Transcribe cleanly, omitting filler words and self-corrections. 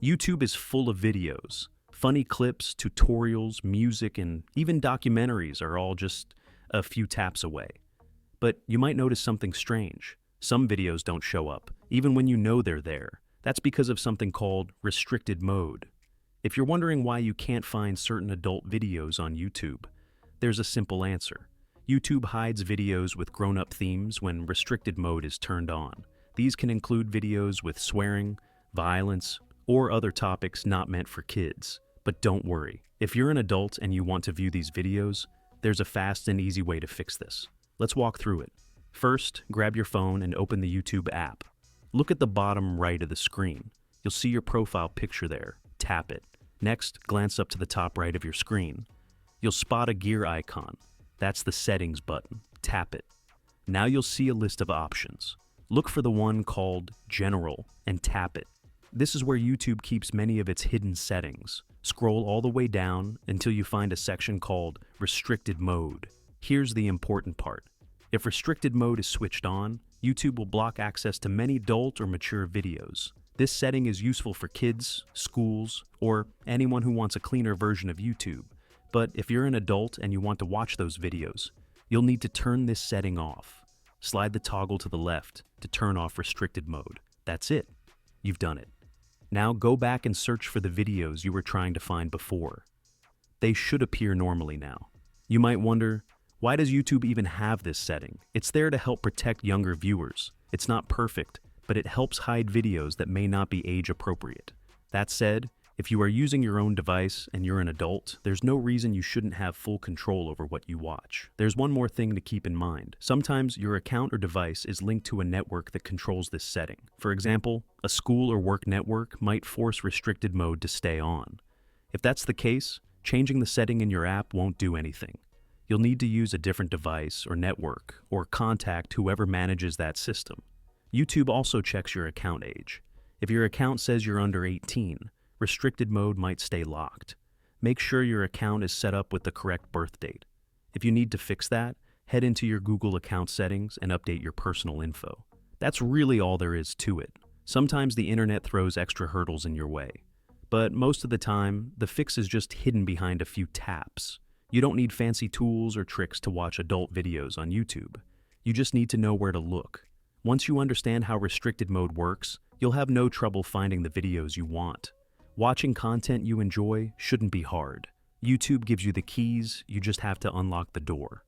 YouTube is full of videos. Funny clips, tutorials, music, and even documentaries are all just a few taps away. But you might notice something strange. Some videos don't show up, even when you know they're there. That's because of something called restricted mode. If you're wondering why you can't find certain adult videos on YouTube, there's a simple answer. YouTube hides videos with grown-up themes when restricted mode is turned on. These can include videos with swearing, violence, or other topics not meant for kids. But don't worry, if you're an adult and you want to view these videos, there's a fast and easy way to fix this. Let's walk through it. First, grab your phone and open the YouTube app. Look at the bottom right of the screen. You'll see your profile picture there. Tap it. Next, glance up to the top right of your screen. You'll spot a gear icon. That's the settings button. Tap it. Now you'll see a list of options. Look for the one called General and tap it. This is where YouTube keeps many of its hidden settings. Scroll all the way down until you find a section called Restricted Mode. Here's the important part. If restricted mode is switched on, YouTube will block access to many adult or mature videos. This setting is useful for kids, schools, or anyone who wants a cleaner version of YouTube. But if you're an adult and you want to watch those videos, you'll need to turn this setting off. Slide the toggle to the left to turn off restricted mode. That's it. You've done it. Now go back and search for the videos you were trying to find before. They should appear normally now. You might wonder, why does YouTube even have this setting? It's there to help protect younger viewers. It's not perfect, but it helps hide videos that may not be age appropriate. That said, if you are using your own device and you're an adult, there's no reason you shouldn't have full control over what you watch. There's one more thing to keep in mind. Sometimes your account or device is linked to a network that controls this setting. For example, a school or work network might force restricted mode to stay on. If that's the case, changing the setting in your app won't do anything. You'll need to use a different device or network or contact whoever manages that system. YouTube also checks your account age. If your account says you're under 18, restricted mode might stay locked. Make sure your account is set up with the correct birth date. If you need to fix that, head into your Google account settings and update your personal info. That's really all there is to it. Sometimes the internet throws extra hurdles in your way, but most of the time, the fix is just hidden behind a few taps. You don't need fancy tools or tricks to watch adult videos on YouTube. You just need to know where to look. Once you understand how restricted mode works, you'll have no trouble finding the videos you want. Watching content you enjoy shouldn't be hard. YouTube gives you the keys, you just have to unlock the door.